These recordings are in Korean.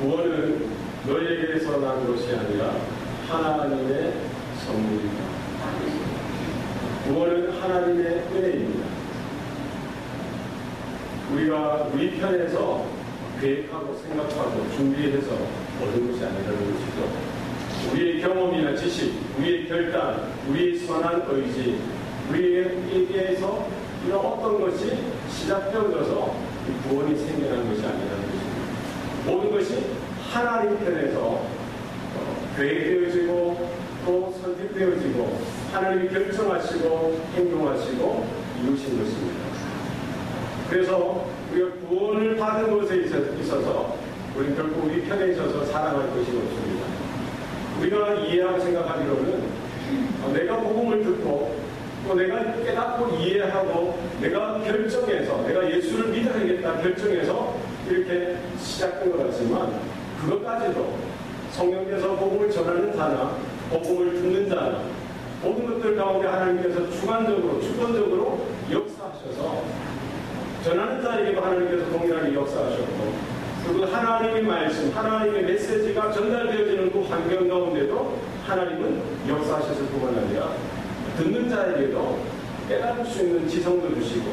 구원은 너희에게서 난 것이 아니라 하나님의 선물이다. 구원은 하나님의 은혜입니다. 우리가 우리 편에서 계획하고 생각하고 준비해서 얻은 것이 아니라는 것이죠. 우리의 경험이나 지식, 우리의 결단, 우리의 선한 의지, 우리에게서 이런 어떤 것이 시작되어져서 구원이 생겨난 것이 아니라는 것입니다. 모든 것이 하나님 편에서 계획되어지고 또 선택되어지고 하나님이 결정하시고 행동하시고 이루신 것입니다. 그래서 우리가 구원을 받은 것에 있어서 우리는 결국 우리 편에 있어서 살아갈 것이 없습니다. 우리가 이해하고 생각하기로는 내가 복음을 듣고 또 내가 깨닫고 이해하고 내가 결정해서 내가 예수를 믿어야겠다 결정해서 이렇게 시작된 것 같지만 그것까지도 성령께서 복음을 전하는 자나 복음을 듣는 자나 모든 것들 가운데 하나님께서 주관적으로 주권적으로 역사하셔서 전하는 자에게도 하나님께서 동일하게 역사하셨고 그리고 하나님의 말씀, 하나님의 메시지가 전달되어지는 그 환경 가운데도 하나님은 역사하셨을 뿐만 아니라 듣는 자에게도 깨달을 수 있는 지성도 주시고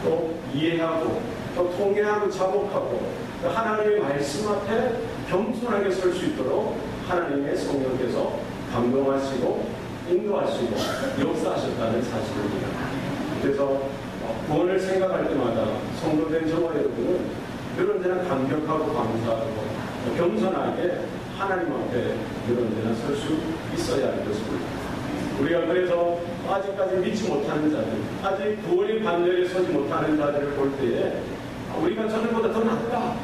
또 이해하고 또 통해하고 자복하고 또 하나님의 말씀 앞에 겸손하게 설 수 있도록 하나님의 성령께서 감동하시고 인도하시고 역사하셨다는 사실입니다. 그래서 구원을 생각할 때마다 성도된 저와 여러분은 늘 언제나 감격하고 감사하고 겸손하게 하나님 앞에 늘 언제나 설 수 있어야 할 것입니다. 우리가 그래서 아직까지 믿지 못하는 자들, 아직 구원의 반열에 서지 못하는 자들을 볼 때에 우리가 저들보다 더 낫다.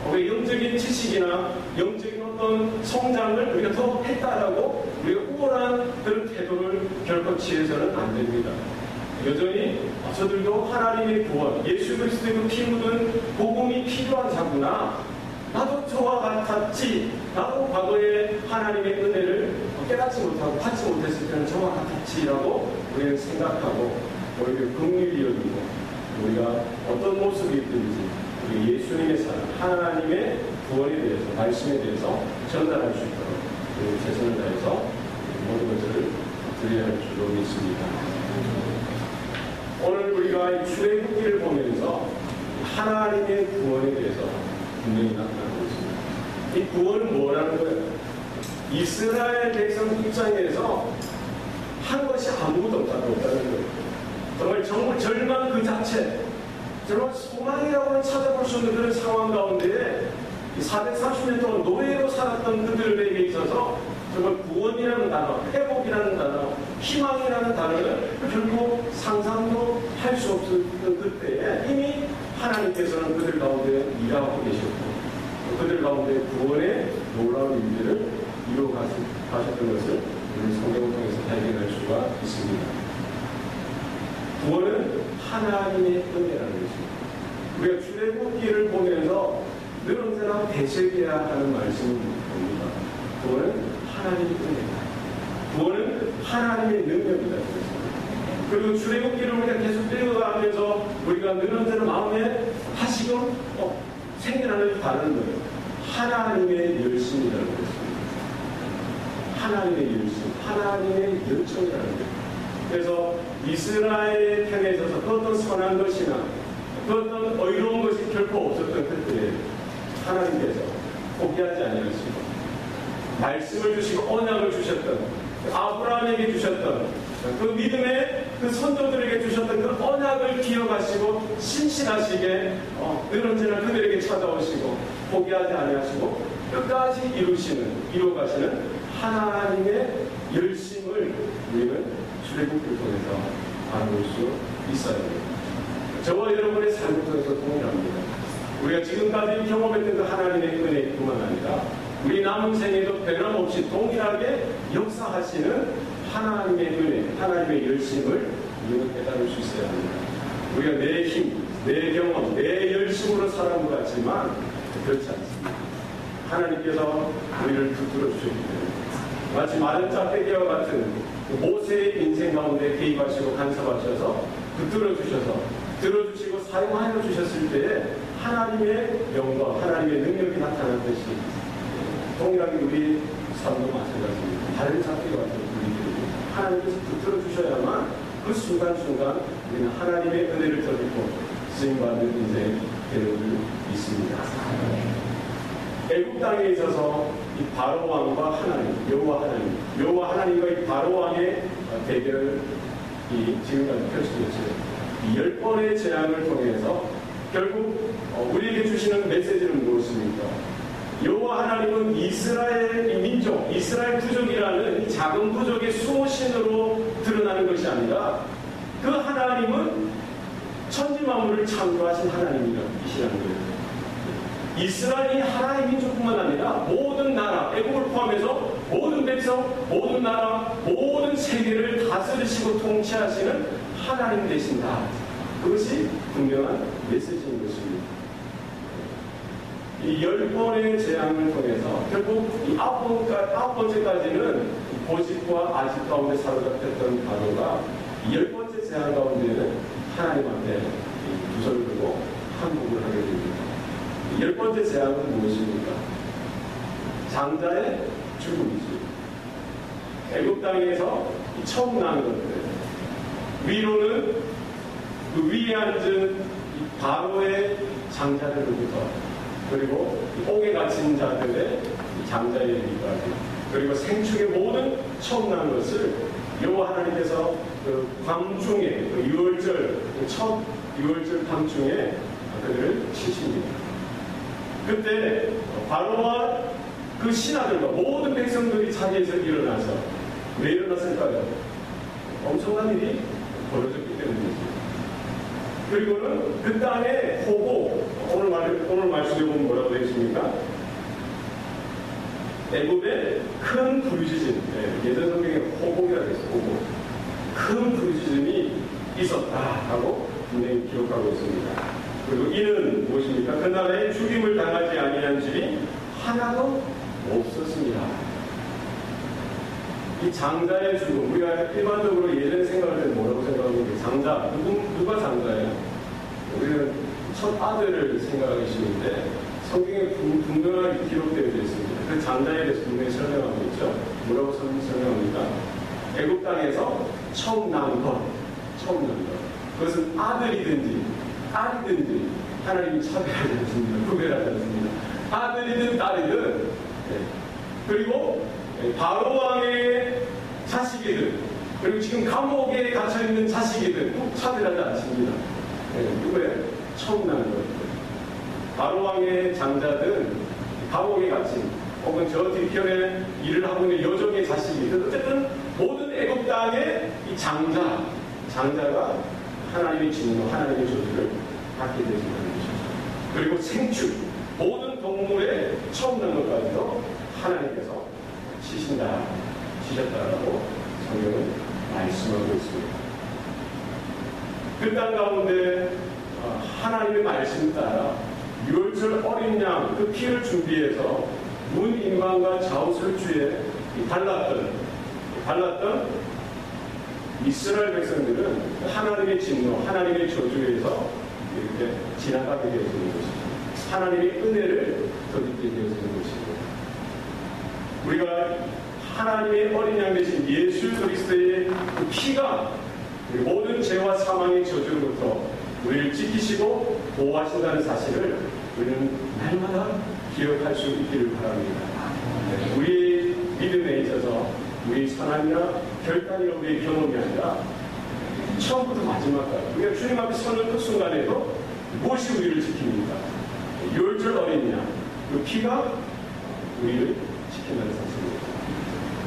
우리 영적인 지식이나 영적인 어떤 성장을 우리가 더 했다라고 우리가 우월한 그런 태도를 결코 취해서는 안 됩니다. 여전히 저들도 하나님의 구원, 예수 그리스도의 그 피 묻은 복음이 필요한 자구나. 나도 저와 같았지. 나도 과거에 하나님의 은혜를 깨닫지 못하고 받지 못했을 때는 저와 같았지라고 우리는 생각하고 오히려 긍휼히 여기고 우리가 어떤 모습이 있든지 우리 예수님의 사랑, 하나님의 구원에 대해서, 말씀에 대해서 전달할 수 있도록 우리 최선을 다해서 모든 것을 드려야 할 줄로 믿습니다. 오늘 우리가 이 출애굽기를 보면서 하나님의 구원에 대해서 분명히 나타나고 있습니다. 이 구원은 뭐라는 거예요? 이스라엘 백성 입장에서 한 것이 아무것도 없다는 거예요. 정말 절망 그 자체, 정말 소망이라고는 찾아볼 수 없는 그런 상황 가운데 430년 동안 노예로 살았던 그들에게 있어서 정말 구원이라는 단어, 회복이라는 단어, 희망이라는 단어를 결국 상상도 할 수 없었던 그때에 이미 하나님께서는 그들 가운데 일하고 계셨고 그들 가운데 구원의 놀라운 일들을 이루어 가셨던 것을 우리 성경을 통해서 발견할 수가 있습니다. 구원은 하나님의 은혜라는 것입니다. 우리가 출애굽기를 보면서 늘 언제나 되새겨야 하는 말씀을 봅니다. 구원은 하나님의 은혜다. 구원은 하나님의 능력이다. 그리고 출애굽기를 우리가 계속 읽어가면서 우리가 늘 언제나 마음에 다시금 생겨나는 다른 거예요. 하나님의 열심이라는 것입니다. 하나님의 열심, 하나님의 열정이라는 거예요. 그래서 이스라엘 편에 있어서 그 어떤 선한 것이나 그 어떤 의로운 것이 결코 없었던 그때에 하나님께서 포기하지 아니하시고 말씀을 주시고 언약을 주셨던 아브라함에게 주셨던 그 믿음의 그 선조들에게 주셨던 그 언약을 기억하시고 신실하시게 늘 언제나 그들에게 찾아오시고 포기하지 아니하시고 끝까지 이루어가시는 하나님의 열심을 우리는 출애굽기를 통해서 알아볼 수 있어야 됩니다. 저와 여러분의 삶을 통해서 동일합니다. 우리가 지금까지 경험했던 그 하나님의 은혜뿐만 아니라 우리 남은 생에도 변함없이 동일하게 역사하시는 하나님의 은혜, 하나님의 열심을 우리는 깨달을 수 있어야 합니다. 우리가 내 힘, 내 경험, 내 열심으로 살아온 것 같지만 그렇지 않습니다. 하나님께서 우리를 붙들어 주셨기 때문에 마치 마른 짝대기와 같은 모세의 인생 가운데 개입하시고 간섭하셔서 붙들어 주셔서 들어주시고 사용하여 주셨을 때에 하나님의 영광, 하나님의 능력이 나타났듯이 동일하게 우리 삶도 마찬가지입니다. 다른 잡기와 같은 우리들이 하나님께서 붙들어 주셔야만 그 순간순간 우리는 하나님의 은혜를 더듬고 쓰임받는 인생이 되는 줄 믿습니다. 애국 땅에 있어서 이 바로 왕과 하나님, 여호와 하나님과 이 바로 왕의 대결이 지금까지 펼쳐졌어요. 이 10번의 재앙을 통해서 결국 우리에게 주시는 메시지는 무엇입니까? 여호와 하나님은 이스라엘 민족, 이스라엘 부족이라는 이 작은 부족의 수호신으로 드러나는 것이 아니라 그 하나님은 천지 만물을 창조하신 하나님이시라는 거예요. 이스라엘이 하나의 민족뿐만 아니라 모든 나라, 애국을 포함해서 모든 백성, 모든 나라, 모든 세계를 다스리시고 통치하시는 하나님 되신다. 그것이 분명한 메시지인 것입니다. 이 10번의 재앙을 통해서 결국 이 9번째까지는 고집과 아집 가운데 사로잡혔던 바로가 이 10번째 재앙 가운데는 하나님 앞에 두 손을 들고 항복을 하게 됩니다. 10번째 재앙은 무엇입니까? 장자의 죽음이지. 애국 땅에서 처음 난 것들. 위로는 그 위에 앉은 이 바로의 장자들로부터, 그리고 옥에 갇힌 자들의 장자의 이르기까지, 그리고 생축의 모든 처음 난 것을 여호와 하나님께서 그 밤중에, 그 6월절, 첫 6월절 밤중에 그들을 치십니다. 그때 바로와 그 신하들과 모든 백성들이 자리에서 일어나서, 왜 일어났을까요? 엄청난 일이 벌어졌기 때문이죠. 그리고는 그 땅에 호고, 오늘 말씀에 보면 뭐라고 되어 있습니까? 애굽에 큰 부르짖음, 예전 성경에 호곡이라고 했어요. 호곡. 큰 부르짖음이 있었다라고 분명히 기록하고 있습니다. 그리고 이는 무엇입니까? 그 나라에 죽임을 당하지 아니한 집이 하나도 없었습니다. 이 장자의 죽음, 우리가 일반적으로 예전에 생각할 때는 뭐라고 생각하는 게 장자, 누가 장자예요? 우리는 첫 아들을 생각하기 쉬운데 성경에 분명하게 기록되어 있습니다. 그 장자에 대해서 분명히 설명하고 있죠. 뭐라고 설명합니까? 애국 땅에서 처음 난 것. 그것은 아들이든지 딸이든지 하나님이 차별하지 않습니다. 구별하지 않습니다. 아들이든 딸이든, 그리고 바로 왕의 자식이든, 그리고 지금 감옥에 갇혀있는 자식이든 꼭 차별하지 않습니다. 누구예요? 처음 나는 거예요. 바로 왕의 장자든 감옥에 갇힌, 혹은 저 뒤편에 일을 하고 있는 여종의 자식이든, 어쨌든 모든 애국 땅의 이 장자가 하나님의 진노, 하나님의 저주를 받게 되시는 것이죠. 그리고 생축, 모든 동물의 처음 난 것까지도 하나님께서 치셨다라고 성경은 말씀하고 있습니다. 그 땅 가운데 하나님의 말씀 따라 6월절 어린 양 그 피를 준비해서 문 임방과 좌우설주에 달랐던 이스라엘 백성들은 하나님의 진노, 하나님의 저주에서 이렇게 지나가게 되어지는 것이죠. 하나님의 은혜를 덧입게 되어지는 것이고, 우리가 하나님의 어린 양 되신 예수 그리스도의 그 피가 모든 죄와 사망의 저주로부터 우리를 지키시고 보호하신다는 사실을 우리는 날마다 기억할 수 있기를 바랍니다. 우리 믿음에 있어서 우리 선함이나 결단이나 우리의 경험이 아니라 처음부터 마지막까지 우리가 주님 앞에 서는 그 순간에도 무엇이 우리를 지킵니까? 6월절 어린 양, 그 피가 우리를 지킨다는 사실입니다.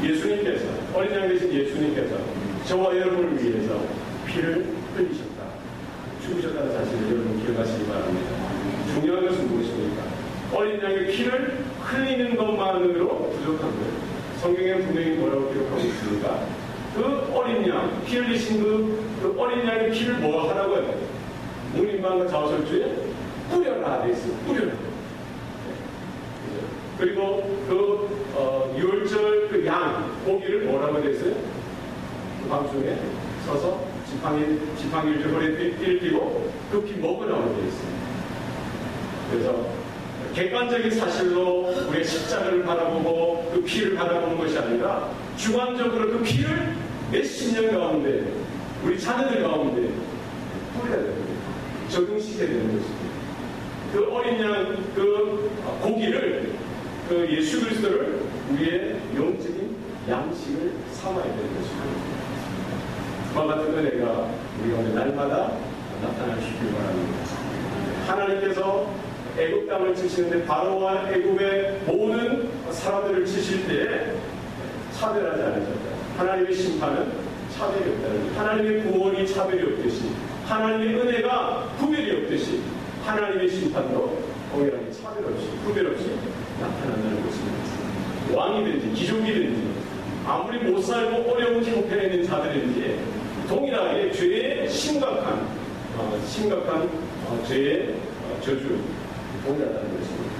예수님께서, 어린 양 되신 예수님께서 저와 여러분을 위해서 피를 흘리셨다, 죽으셨다는 사실을 여러분 기억하시기 바랍니다. 중요한 것은 무엇입니까? 어린 양의 피를 흘리는 것만으로 부족한 거예요. 성경에 분명히 뭐라고 기록하고 있습니까? 그 어린 양, 피 흘리신 그 어린 양의 피를 뭐 하라고요? 문인방과 좌우설주에 뿌려라 돼 있어요. 뿌려라. 그리고 그 6월절 그 양, 고기를 뭐라고 돼 있어요? 그 밤중에 서서 지팡이를 허리에 띠를 띠고 그 피 먹으라고 돼 있어요. 그래서 객관적인 사실로 우리의 십자가를 바라보고 그 피를 바라보는 것이 아니라 주관적으로 그 피를 몇십 년 가운데 우리 자녀들 가운데 뿌려야 되는 거예요. 적용시켜야 되는 것입니다. 그 어린 양 그 고기를 그 예수 그리스도를 우리의 영적인 양식을 삼아야 되는 것입니다. 그와 같은 은혜가 우리가 날마다 나타나시길 바랍니다. 하나님께서 애굽 땅을 치시는데 바로와 애굽의 모든 사람들을 치실 때에 차별하지 않으셨다. 하나님의 심판은 차별이 없다는, 하나님의 구원이 차별이 없듯이, 하나님의 은혜가 구별이 없듯이 하나님의 심판도 동일하게 차별 없이 구별 없이 나타난다는 것입니다. 왕이든지 귀족이든지 아무리 못 살고 어려운 형편에 있는 자들인지 동일하게 죄의 심각한 죄의 저주 동일하다는 것입니다.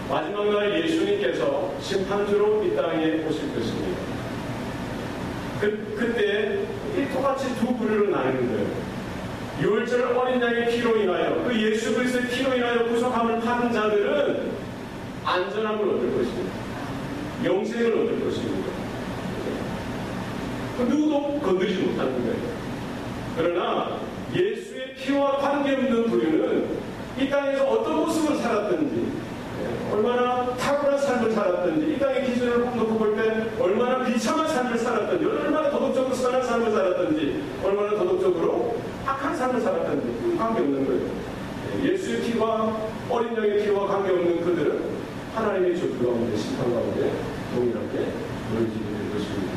마지막 날 예수님께서 심판주로 이 땅에 오실 것입니다. 그때 똑같이 두 부류로 나뉘는 거예요. 유월절 어린 양의 피로 인하여 그 예수 그리스도의 피로 인하여 구속함을 받은 자들은 안전함을 얻을 것입니다. 영생을 얻을 것입니다. 누구도 건드리지 못하는 거예요. 그러나 예수의 피와 관계없는 부류는 이 땅에서 어떤 모습을 살았든지, 얼마나 탁월한 삶을 살았든지, 이 땅의 기준을 놓고 볼 때 얼마나 비참한 삶을 살았든지, 얼마나 도덕적으로 선한 삶을 살았든지, 얼마나 도덕적으로 악한 삶을 살았든지 관계없는 거예요. 예수의 피와 어린 양의 피와 관계없는 그들은 하나님의 저주 가운데, 심판 가운데 동일하게 놓여지게 될 것입니다.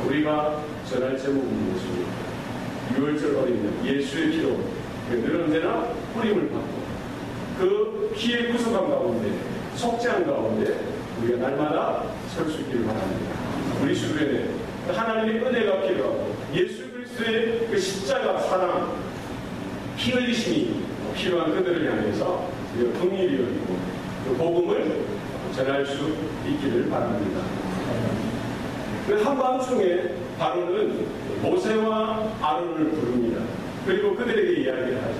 우리가 전할 제목은 무엇입니까? 유월절 어린 양, 예수의 피로 늘 언제나 뿌림을 받고 그 피의 구속함 가운데, 속죄함 가운데 우리가 날마다 설 수 있기를 바랍니다. 우리 주변에 하나님의 은혜가 필요하고 예수 그리스도의 그 십자가 사랑, 피 흘리심이 필요한 그들을 향해서 우리가 긍휼히 여기고 그 복음을 전할 수 있기를 바랍니다. 그 한밤중에 바로는 모세와 아론을 부릅니다. 그리고 그들에게 이야기를 하죠.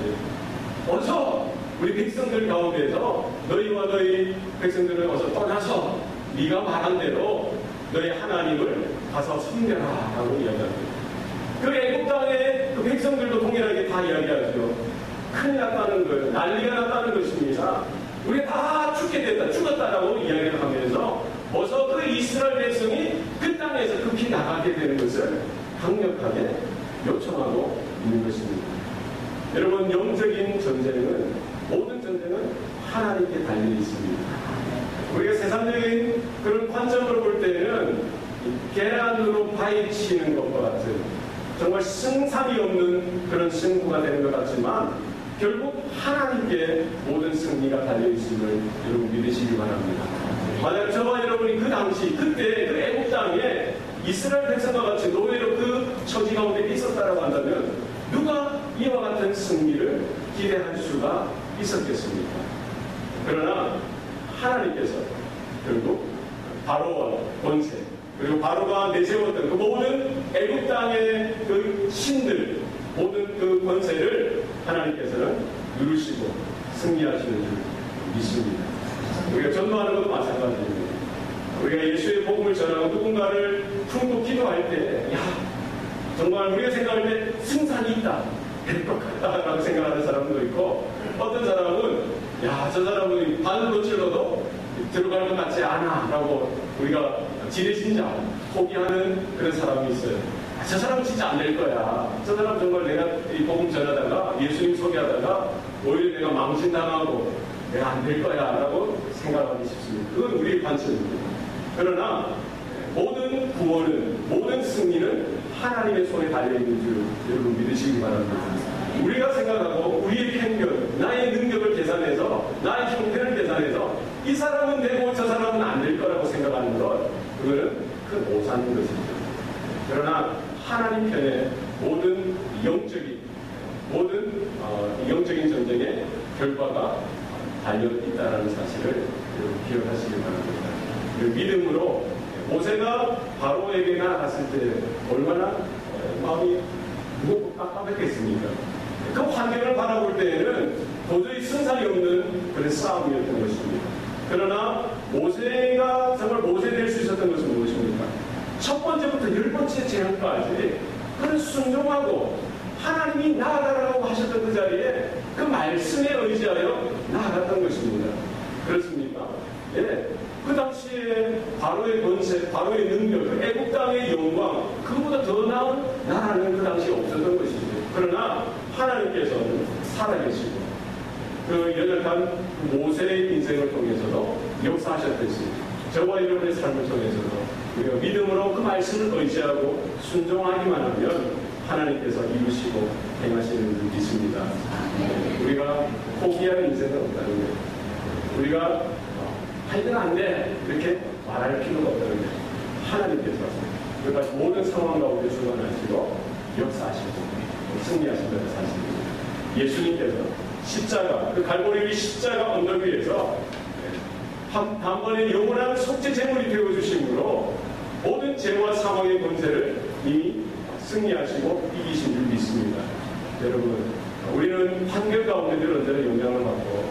어서 우리 백성들 가운데서 너희와 너희 백성들은 어서 떠나서 네가 말한 대로 너희 하나님을 가서 섬겨라 라고 이야기합니다. 그 애굽 땅의 그 백성들도 동일하게 다 이야기하죠. 큰일 났다는 거예요. 난리가 났다는 것입니다. 우리 다 죽게 됐다, 죽었다라고 이야기를 하면서 어서 그 이스라엘 백성이 그 땅에서 급히 나가게 되는 것을 강력하게 요청하고 있는 것입니다. 여러분, 영적인 전쟁은, 모든 전쟁은 하나님께 달려 있습니다. 우리가 세상적인 그런 관점으로 볼 때는 계란으로 파헤치는 것과 같은 정말 승산이 없는 그런 승부가 되는 것 같지만 결국 하나님께 모든 승리가 달려있음을 여러분 믿으시기 바랍니다. 만약 저와 여러분이 그 당시 그때 그 애국 땅에 이스라엘 백성과 같이 노예로 그 처지 가운데 있었다라고 한다면 누가 이와 같은 승리를 기대할 수가 있었겠습니까? 그러나 하나님께서 결국 바로와 권세, 그리고 바로가 내세웠던 그 모든 애국 땅의 그 신들, 모든 그 권세를 하나님께서는 누르시고 승리하시는 줄 믿습니다. 우리가 전도하는 것도 마찬가지입니다. 우리가 예수의 복음을 전하고 누군가를 품고 기도할 때, 야, 정말 우리가 생각할 때 승산이 있다, 될 것 같다라고 생각하는 사람도 있고, 어떤 사람은, 야, 저 사람은 발로 찔러도 들어갈 것 같지 않아 라고 우리가 지레신자 포기하는 그런 사람이 있어요. 아, 저 사람은 진짜 안 될 거야. 저 사람 정말 내가 이 복음 전하다가 예수님 소개하다가 오히려 내가 망신당하고 내가 안 될 거야 라고 생각하기 쉽습니다. 그건 우리의 관점입니다. 그러나 모든 구원은, 모든 승리는 하나님의 손에 달려있는 줄 여러분 믿으시기 바랍니다. 우리가 생각하고 우리의 편견, 나의 능력을 계산해서, 나의 형편을 계산해서 이 사람은 되고 저 사람은 안 될 거라고 생각하는 것, 그거는 큰 오산인 것입니다. 그러나 하나님 편에 모든 영적인 전쟁의 결과가 달려있다는 사실을 기억하시기 바랍니다. 믿음으로 모세가 바로에게 나아갔을 때 얼마나 마음이 무겁고 깜깜했겠습니까? 그 환경을 바라볼 때에는 도저히 승산이 없는 그런 싸움이었던 것입니다. 그러나 모세가 정말 모세 될 수 있었던 것은 무엇입니까? 첫 번째부터 열 번째 재앙까지 그는 순종하고 하나님이 나아가라고 하셨던 그 자리에 그 말씀에 의지하여 나아갔던 것입니다. 그렇습니까? 예. 그 당시에 바로의 권세, 바로의 능력, 그 애국 땅의 영광, 그보다 더 나은 나라는 그 당시에 없었던 것이죠. 그러나 하나님께서는 살아계시고 그 연약한 모세의 인생을 통해서도 역사하셨듯이 저와 여러분의 삶을 통해서도 우리가 믿음으로 그 말씀을 의지하고 순종하기만 하면 하나님께서 이루시고 행하시는 줄 믿습니다. 우리가 포기할 인생은 없다는 거예요. 우리가 하여튼 안 돼 이렇게 말할 필요가 없다는 거예요. 하나님께서 그러니까 모든 상황 가운데 주관하시고 역사하시고 승리하신다는 사실입니다. 예수님께서 십자가, 그 갈보리 십자가 언덕 위에서 단번에 영원한 속죄 제물이 되어주심으로 모든 죄와 사망의 권세를 이미 승리하시고 이기신 줄 믿습니다. 여러분, 우리는 환경 가운데 늘 언제나 영향을 받고